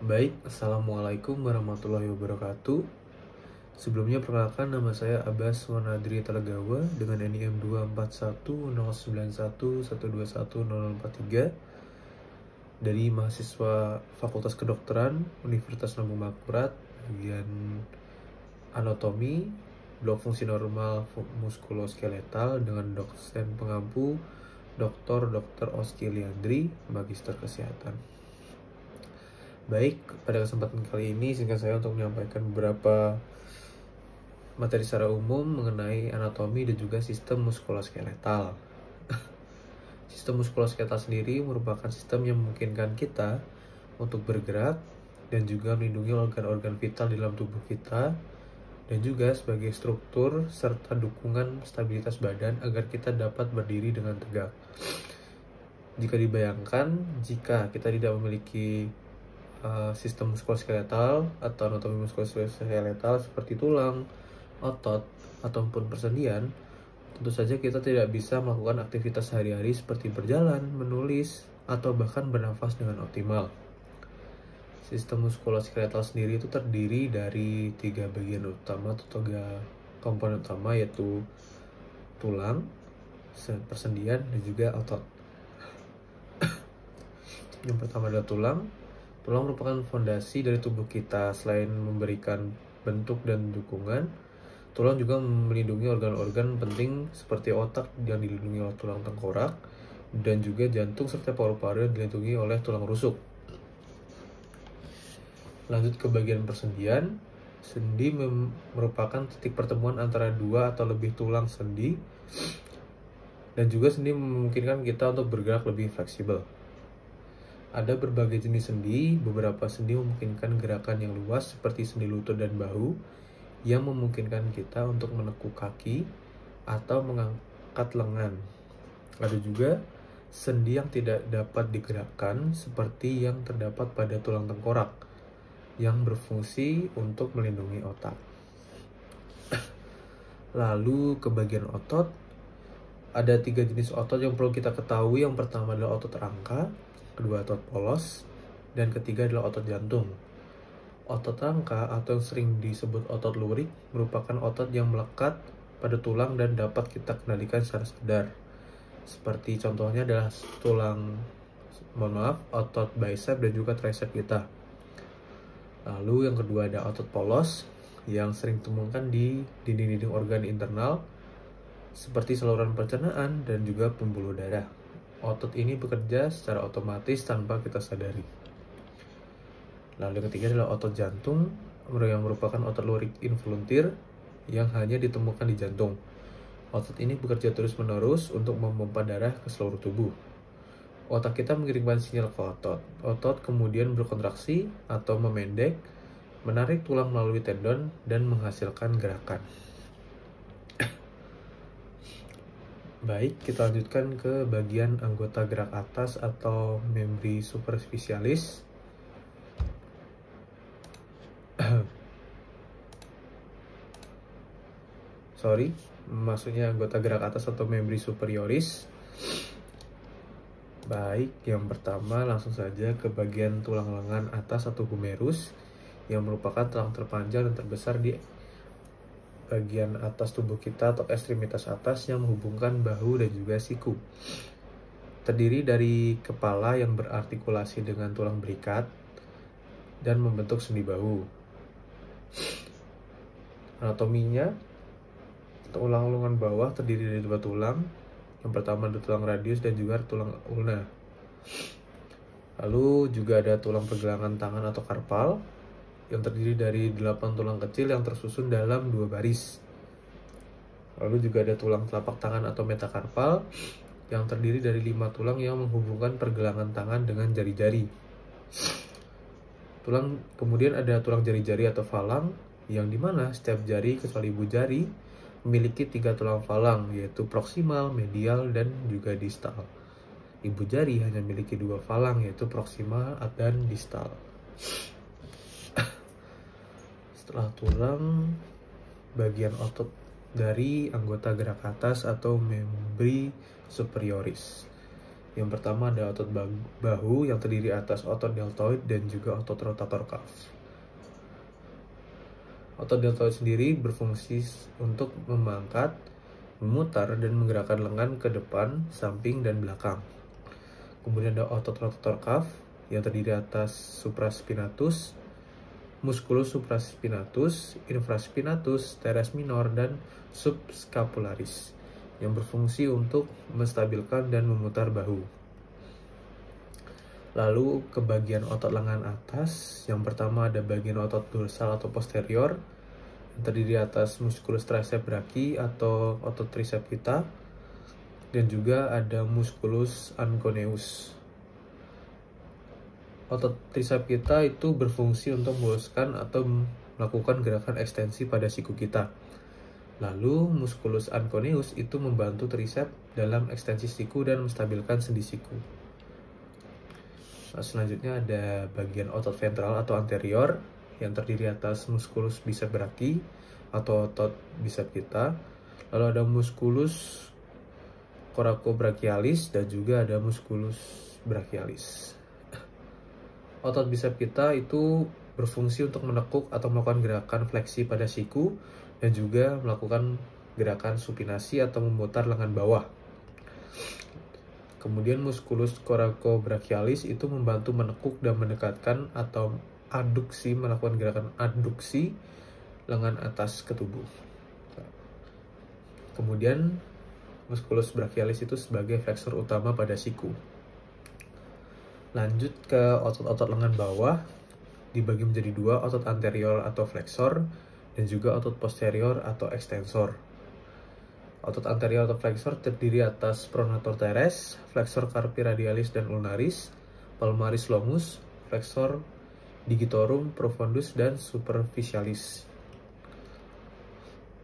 Baik, Assalamualaikum warahmatullahi wabarakatuh. Sebelumnya perkenalkan, nama saya Abbas Wanadri Telegawa dengan NIM 2410911210043 dari mahasiswa Fakultas Kedokteran Universitas Lambung Mangkurat, bagian anatomi, blok fungsi normal muskuloskeletal dengan dosen pengampu Dr. Oski Liandri, Magister Kesehatan. Baik, pada kesempatan kali ini singkat saya untuk menyampaikan beberapa materi secara umum mengenai anatomi dan juga sistem muskuloskeletal. Sistem muskuloskeletal sendiri merupakan sistem yang memungkinkan kita untuk bergerak dan juga melindungi organ-organ vital di dalam tubuh kita, dan juga sebagai struktur serta dukungan stabilitas badan agar kita dapat berdiri dengan tegak. Jika dibayangkan, jika kita tidak memiliki sistem muskuloskeletal atau anatomi muskuloskeletal seperti tulang, otot, ataupun persendian, tentu saja kita tidak bisa melakukan aktivitas sehari-hari seperti berjalan, menulis, atau bahkan bernafas dengan optimal. Sistem muskuloskeletal sendiri itu terdiri dari 3 bagian utama atau 3 komponen utama, yaitu tulang, persendian, dan juga otot. Yang pertama adalah tulang. Tulang merupakan fondasi dari tubuh kita. Selain memberikan bentuk dan dukungan, tulang juga melindungi organ-organ penting seperti otak yang dilindungi oleh tulang tengkorak, dan juga jantung serta paru-paru yang dilindungi oleh tulang rusuk. Lanjut ke bagian persendian. Sendi merupakan titik pertemuan antara 2 atau lebih tulang sendi, dan juga sendi memungkinkan kita untuk bergerak lebih fleksibel. Ada berbagai jenis sendi. Beberapa sendi memungkinkan gerakan yang luas seperti sendi lutut dan bahu, yang memungkinkan kita untuk menekuk kaki atau mengangkat lengan. Ada juga sendi yang tidak dapat digerakkan seperti yang terdapat pada tulang tengkorak, yang berfungsi untuk melindungi otak. Lalu ke bagian otot. Ada 3 jenis otot yang perlu kita ketahui. Yang pertama adalah otot rangka, kedua otot polos, dan ketiga adalah otot jantung. Otot rangka atau yang sering disebut otot lurik merupakan otot yang melekat pada tulang dan dapat kita kendalikan secara sadar. Seperti contohnya adalah otot bicep dan juga tricep kita. Lalu yang kedua ada otot polos yang sering ditemukan di dinding-dinding organ internal seperti saluran pencernaan dan juga pembuluh darah. Otot ini bekerja secara otomatis tanpa kita sadari. Lalu yang ketiga adalah otot jantung yang merupakan otot lurik involunteer yang hanya ditemukan di jantung. Otot ini bekerja terus-menerus untuk memompa darah ke seluruh tubuh. Otak kita mengirimkan sinyal ke otot. Otot kemudian berkontraksi atau memendek, menarik tulang melalui tendon, dan menghasilkan gerakan. Baik, kita lanjutkan ke bagian anggota gerak atas atau membri superficialis. Maksudnya anggota gerak atas atau membri superioris. Baik, yang pertama langsung saja ke bagian tulang lengan atas atau humerus, yang merupakan tulang terpanjang dan terbesar di bagian atas tubuh kita atau ekstremitas atas yang menghubungkan bahu dan juga siku. Terdiri dari kepala yang berartikulasi dengan tulang berikat dan membentuk sendi bahu. Anatominya, tulang lengan bawah terdiri dari 2 tulang. Yang pertama ada tulang radius dan juga tulang ulna. Lalu juga ada tulang pergelangan tangan atau karpal yang terdiri dari 8 tulang kecil yang tersusun dalam 2 baris. Lalu juga ada tulang telapak tangan atau metakarpal yang terdiri dari 5 tulang yang menghubungkan pergelangan tangan dengan jari-jari. Kemudian ada tulang jari-jari atau falang, yang dimana setiap jari kecuali ibu jari memiliki 3 tulang falang, yaitu proksimal, medial, dan juga distal. Ibu jari hanya memiliki 2 falang, yaitu proksimal dan distal. Setelah tulang, bagian otot dari anggota gerak atas atau membri superioris. Yang pertama ada otot bahu yang terdiri atas otot deltoid dan juga otot rotator cuff. Otot deltoid sendiri berfungsi untuk mengangkat, memutar, dan menggerakkan lengan ke depan, samping, dan belakang. Kemudian ada otot rotator cuff yang terdiri atas supraspinatus, musculus supraspinatus, infraspinatus, teres minor, dan subscapularis yang berfungsi untuk menstabilkan dan memutar bahu. Lalu ke bagian otot lengan atas, yang pertama ada bagian otot dorsal atau posterior yang terdiri atas musculus tricep brachii atau otot tricep kita, dan juga ada musculus anconeus. Otot tricep kita itu berfungsi untuk meluluskan atau melakukan gerakan ekstensi pada siku kita. Lalu musculus anconeus itu membantu tricep dalam ekstensi siku dan menstabilkan sendi siku. Nah, selanjutnya ada bagian otot ventral atau anterior yang terdiri atas musculus bicep brachii atau otot bicep kita. Lalu ada musculus coracobrachialis dan juga ada musculus brachialis. Otot bicep kita itu berfungsi untuk menekuk atau melakukan gerakan fleksi pada siku dan juga melakukan gerakan supinasi atau memutar lengan bawah. Kemudian musculus coracobrachialis itu membantu menekuk dan mendekatkan atau adduksi, melakukan gerakan adduksi lengan atas ke tubuh. Kemudian musculus brachialis itu sebagai fleksor utama pada siku. Lanjut ke otot-otot lengan bawah, dibagi menjadi dua, otot anterior atau flexor dan juga otot posterior atau extensor. Otot anterior atau flexor terdiri atas pronator teres, flexor carpi radialis dan ulnaris, palmaris longus, flexor digitorum profundus dan superficialis.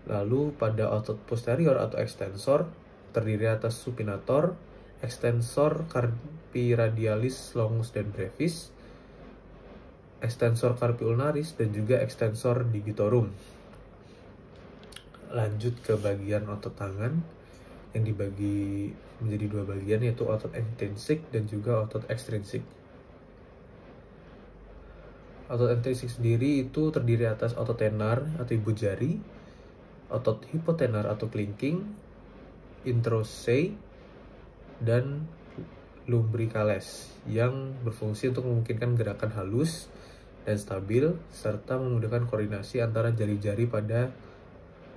Lalu pada otot posterior atau extensor terdiri atas supinator, extensor carpi radialis longus dan brevis, extensor carpi ulnaris, dan juga extensor digitorum. Lanjut ke bagian otot tangan yang dibagi menjadi dua bagian, yaitu otot intrinsik dan juga otot ekstrinsik. Otot intrinsik sendiri itu terdiri atas otot tenar atau ibu jari, otot hipotenar atau kelingking, introssei, dan lumbricales yang berfungsi untuk memungkinkan gerakan halus dan stabil serta memudahkan koordinasi antara jari-jari pada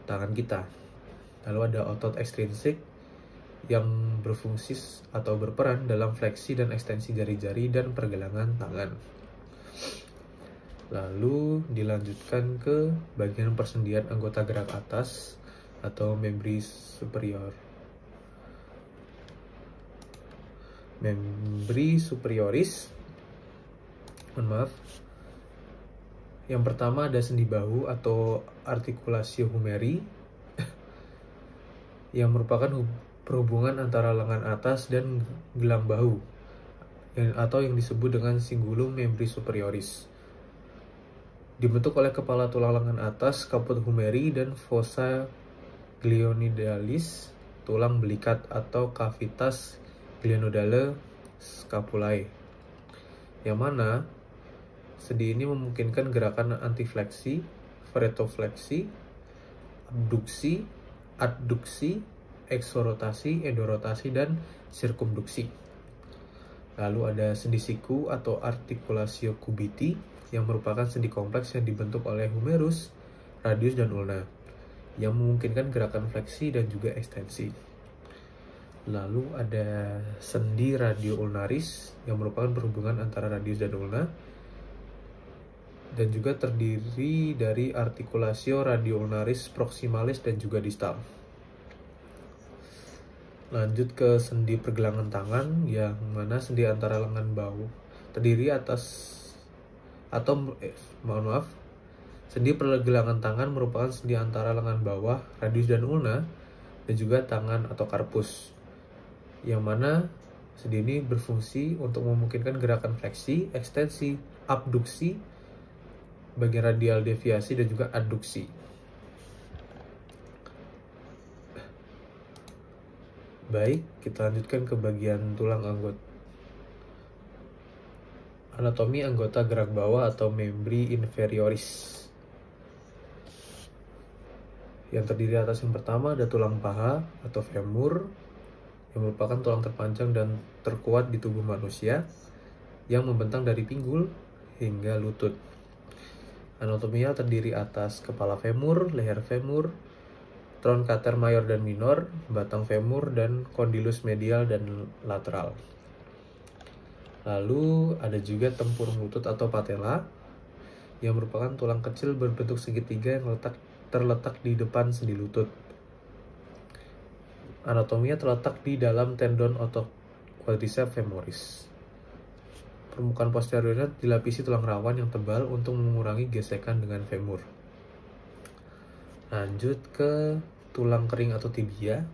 tangan kita. Lalu ada otot ekstrinsik yang berfungsi atau berperan dalam fleksi dan ekstensi jari-jari dan pergelangan tangan. Lalu dilanjutkan ke bagian persendian anggota gerak atas atau membri superior. Membri superioris. Yang pertama ada sendi bahu atau articulatio humeri yang merupakan perhubungan antara lengan atas dan gelang bahu atau yang disebut dengan cingulum membri superioris. Dibentuk oleh kepala tulang lengan atas, caput humeri, dan fossa glenoidalis, tulang belikat atau cavitas glenoidale scapulae, yang mana sendi ini memungkinkan gerakan antifleksi, varetofleksi, abduksi, adduksi, exorotasi, endorotasi, dan sirkumduksi. Lalu ada sendi siku atau articulatio cubiti yang merupakan sendi kompleks yang dibentuk oleh humerus, radius, dan ulna yang memungkinkan gerakan fleksi dan juga ekstensi. Lalu ada sendi radioulnaris yang merupakan perhubungan antara radius dan ulna dan juga terdiri dari articulatio radioulnaris proximalis dan juga distal. Lanjut ke sendi pergelangan tangan yang mana sendi antara lengan bahu terdiri atas sendi pergelangan tangan merupakan sendi antara lengan bawah, radius, dan ulna dan juga tangan atau karpus, yang mana sendi ini berfungsi untuk memungkinkan gerakan fleksi, ekstensi, abduksi, bagian radial deviasi, dan juga adduksi. Baik, kita lanjutkan ke bagian tulang anggota. Anatomi anggota gerak bawah atau membri inferioris. Yang terdiri atas yang pertama ada tulang paha atau femur, yang merupakan tulang terpanjang dan terkuat di tubuh manusia, yang membentang dari pinggul hingga lutut. Anatominya terdiri atas kepala femur, leher femur, truncator mayor dan minor, batang femur, dan condylus medial dan lateral. Lalu ada juga tempurung lutut atau patella, yang merupakan tulang kecil berbentuk segitiga yang terletak di depan sendi lutut. Anatominya terletak di dalam tendon otot quadriceps femoris. Permukaan posteriornya dilapisi tulang rawan yang tebal untuk mengurangi gesekan dengan femur. Lanjut ke tulang kering atau tibia,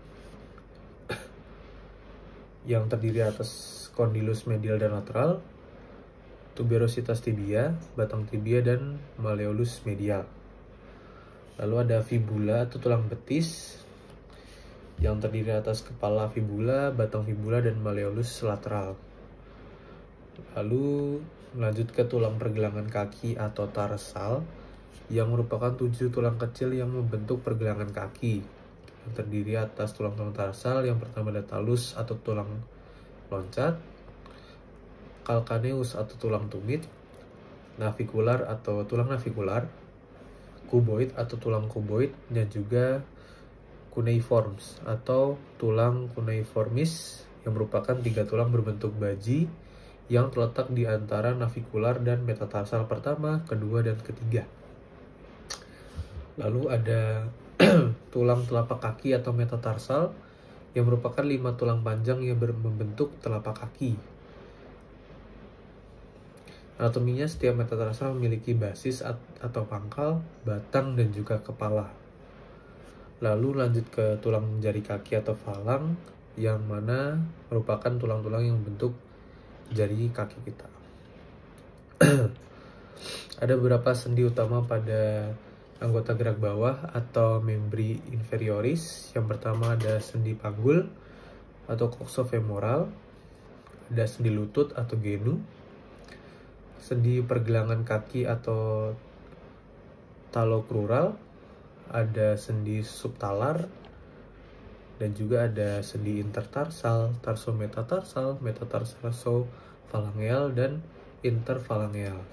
yang terdiri atas condylus medial dan lateral, tuberositas tibia, batang tibia, dan malleolus medial. Lalu ada fibula atau tulang betis, yang terdiri atas kepala fibula, batang fibula, dan malleolus lateral. Lalu lanjut ke tulang pergelangan kaki atau tarsal, yang merupakan 7 tulang kecil yang membentuk pergelangan kaki, yang terdiri atas tulang-tulang tarsal. Yang pertama ada talus atau tulang loncat, calcaneus atau tulang tumit, navicular atau tulang navikular, cuboid atau tulang cuboid, dan juga cuneiforms atau tulang cuneiformis, yang merupakan 3 tulang berbentuk baji yang terletak di antara navikular dan metatarsal pertama, kedua, dan ketiga. Lalu ada tulang telapak kaki atau metatarsal, yang merupakan 5 tulang panjang yang membentuk telapak kaki. Anatominya setiap metatarsal memiliki basis atau pangkal, batang, dan juga kepala. Lalu lanjut ke tulang jari kaki atau falang, yang mana merupakan tulang-tulang yang membentuk jari kaki kita. Ada beberapa sendi utama pada anggota gerak bawah atau membri inferioris. Yang pertama ada sendi panggul atau coxofemoral, ada sendi lutut atau genu, sendi pergelangan kaki atau talocrural, ada sendi subtalar, dan juga ada sendi intertarsal, tarsometatarsal, metatarsofalangeal, dan interfalangeal.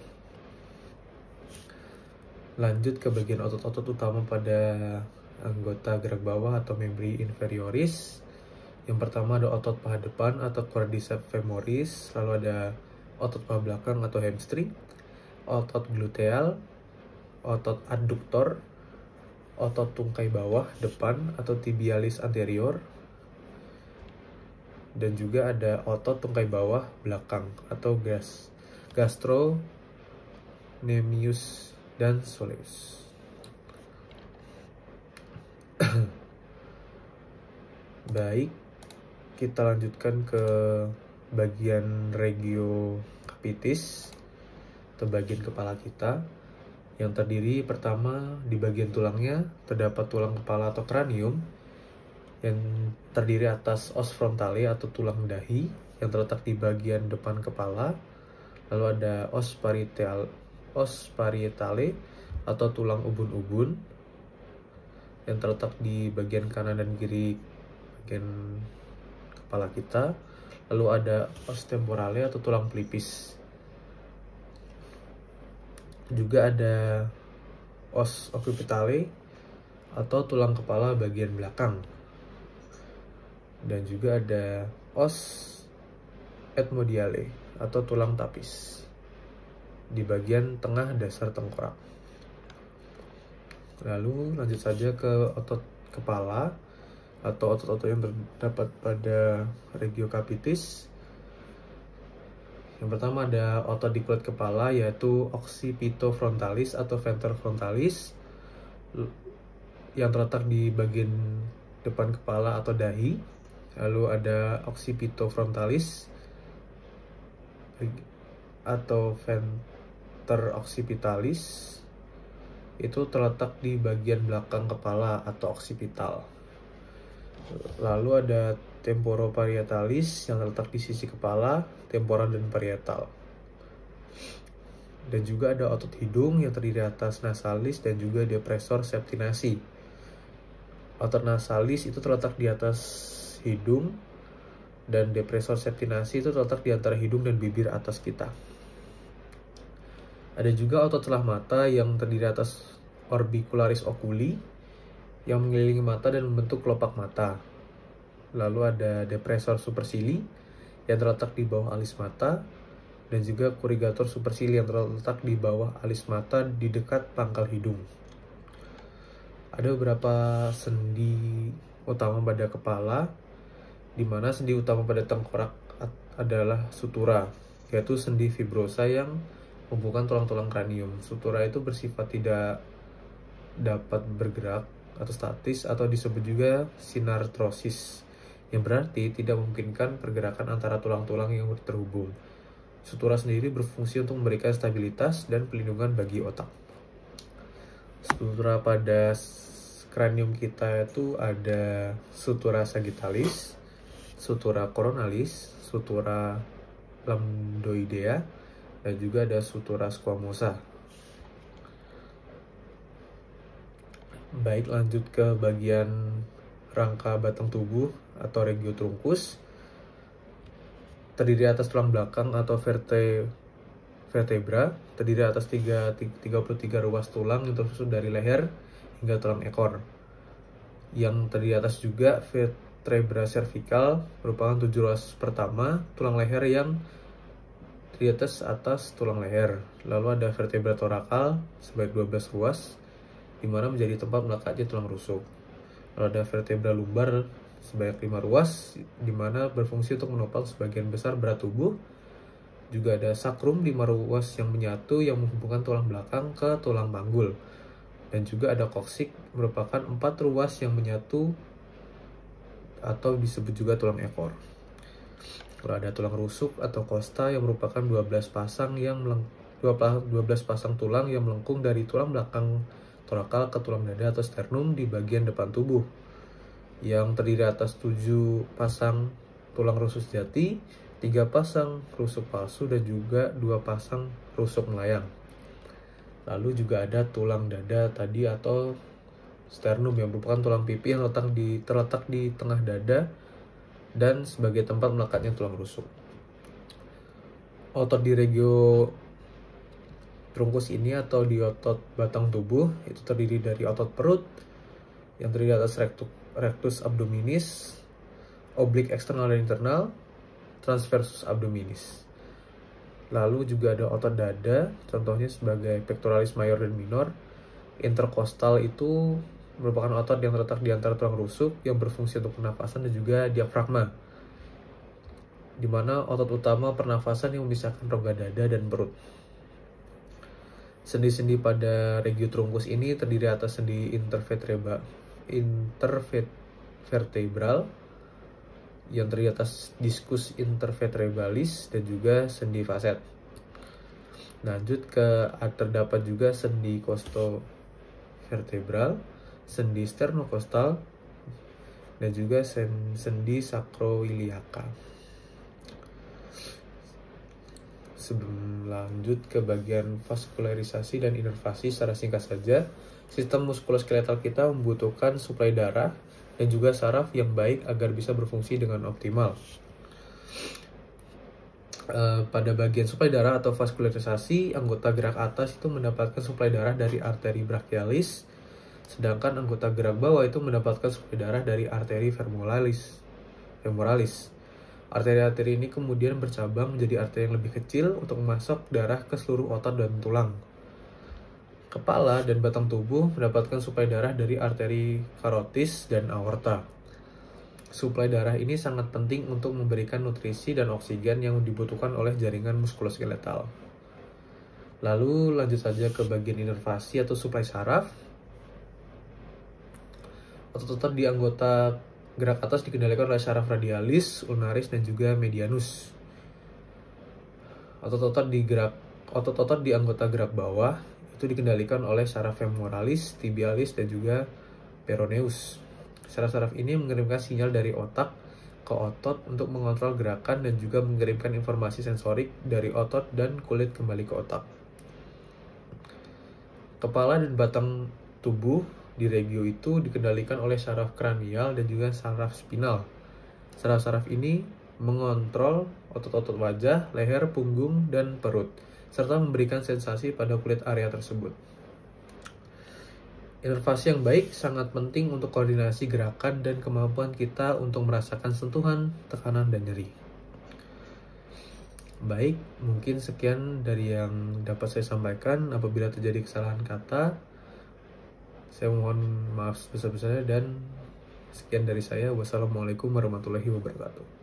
Lanjut ke bagian otot-otot utama pada anggota gerak bawah atau membri inferioris. Yang pertama ada otot paha depan atau quadriceps femoris, lalu ada otot paha belakang atau hamstring, otot gluteal, otot adduktor, otot tungkai bawah depan atau tibialis anterior, dan juga ada otot tungkai bawah belakang atau gastrocnemius dan soleus. Baik, kita lanjutkan ke bagian regio capitis atau bagian kepala kita, yang terdiri pertama di bagian tulangnya terdapat tulang kepala atau kranium, yang terdiri atas os frontale atau tulang dahi yang terletak di bagian depan kepala. Lalu ada os parietale atau tulang ubun-ubun yang terletak di bagian kanan dan kiri bagian kepala kita. Lalu ada os temporale atau tulang pelipis. Juga ada os occipitale atau tulang kepala bagian belakang. Dan juga ada os ethmoidale atau tulang tapis di bagian tengah dasar tengkorak. Lalu lanjut saja ke otot kepala atau otot-otot yang terdapat pada regio capitis. Yang pertama ada otot di kulit kepala, yaitu occipitofrontalis atau venter frontalis, yang terletak di bagian depan kepala atau dahi. Lalu ada occipitofrontalis atau venter occipitalis, itu terletak di bagian belakang kepala atau occipital. Lalu ada temporoparietalis yang terletak di sisi kepala, temporal dan parietal. Dan juga ada otot hidung yang terdiri atas nasalis dan juga depressor septinasi. Otot nasalis itu terletak di atas hidung dan depressor septinasi itu terletak di antara hidung dan bibir atas kita. Ada juga otot celah mata yang terdiri atas orbicularis oculi yang mengelilingi mata dan membentuk kelopak mata. Lalu ada depressor supercili yang terletak di bawah alis mata dan juga corrugator supercili yang terletak di bawah alis mata di dekat pangkal hidung. Ada beberapa sendi utama pada kepala, di mana sendi utama pada tengkorak adalah sutura, yaitu sendi fibrosa yang menghubungkan tulang-tulang kranium. Sutura itu bersifat tidak dapat bergerak atau statis atau disebut juga sinartrosis, yang berarti tidak memungkinkan pergerakan antara tulang-tulang yang terhubung. Sutura sendiri berfungsi untuk memberikan stabilitas dan pelindungan bagi otak. Sutura pada kranium kita itu ada sutura sagittalis, sutura coronalis, sutura lambdoidea, dan juga ada sutura squamosa. Baik, lanjut ke bagian rangka batang tubuh atau regio trunkus. Terdiri atas tulang belakang atau vertebra, terdiri atas 33 ruas tulang yang tersusun dari leher hingga tulang ekor. Yang terdiri atas juga vertebra cervical, merupakan 7 ruas pertama tulang leher yang terdiri atas tulang leher. Lalu ada vertebra torakal sebanyak 12 ruas, di mana menjadi tempat melekatnya tulang rusuk. Lalu ada vertebra lumbar sebanyak 5 ruas, di mana berfungsi untuk menopang sebagian besar berat tubuh. Juga ada sakrum 5 ruas yang menyatu yang menghubungkan tulang belakang ke tulang panggul. Dan juga ada koksik, merupakan 4 ruas yang menyatu atau disebut juga tulang ekor. Lalu ada tulang rusuk atau costa yang merupakan 12 pasang tulang yang melengkung dari tulang belakang torakal ke tulang dada atau sternum di bagian depan tubuh, yang terdiri atas 7 pasang tulang rusuk sejati, 3 pasang rusuk palsu, dan juga 2 pasang rusuk melayang. Lalu juga ada tulang dada tadi atau sternum yang merupakan tulang pipi yang terletak di tengah dada dan sebagai tempat melekatnya tulang rusuk. Otot di regio trunkus ini atau di otot batang tubuh itu terdiri dari otot perut yang terdiri atas rectus abdominis, oblik eksternal dan internal, transversus abdominis. Lalu juga ada otot dada, contohnya sebagai pectoralis major dan minor. Interkostal itu merupakan otot yang terletak di antara tulang rusuk yang berfungsi untuk pernafasan dan juga diafragma, di mana otot utama pernafasan yang memisahkan rongga dada dan perut. Sendi-sendi pada regio trunkus ini terdiri atas sendi intervertebral yang terdiri atas diskus intervertebralis dan juga sendi faset. Lanjut terdapat juga sendi costovertebral, sendi sternokostal, dan juga sendi sacroiliaca. Sebelum lanjut ke bagian vaskularisasi dan inervasi, secara singkat saja, sistem muskuloskeletal kita membutuhkan suplai darah dan juga saraf yang baik agar bisa berfungsi dengan optimal. Pada bagian suplai darah atau vaskularisasi, anggota gerak atas itu mendapatkan suplai darah dari arteri brachialis, sedangkan anggota gerak bawah itu mendapatkan suplai darah dari arteri femoralis. Arteri-arteri ini kemudian bercabang menjadi arteri yang lebih kecil untuk memasok darah ke seluruh otot dan tulang. Kepala dan batang tubuh mendapatkan suplai darah dari arteri karotis dan aorta. Suplai darah ini sangat penting untuk memberikan nutrisi dan oksigen yang dibutuhkan oleh jaringan muskuloskeletal. Lalu lanjut saja ke bagian inervasi atau suplai saraf. Otot-otot di anggota gerak atas dikendalikan oleh saraf radialis, ulnaris, dan juga medianus. Otot-otot di anggota gerak bawah itu dikendalikan oleh saraf femoralis, tibialis, dan juga peroneus. Saraf-saraf ini mengirimkan sinyal dari otak ke otot untuk mengontrol gerakan dan juga mengirimkan informasi sensorik dari otot dan kulit kembali ke otak. Kepala dan batang tubuh di regio itu dikendalikan oleh saraf kranial dan juga saraf spinal. Saraf-saraf ini mengontrol otot-otot wajah, leher, punggung, dan perut, serta memberikan sensasi pada kulit area tersebut. Inervasi yang baik sangat penting untuk koordinasi gerakan dan kemampuan kita untuk merasakan sentuhan, tekanan, dan nyeri. Baik, mungkin sekian dari yang dapat saya sampaikan. Apabila terjadi kesalahan kata, saya mohon maaf sebesar-besarnya dan sekian dari saya. Wassalamualaikum warahmatullahi wabarakatuh.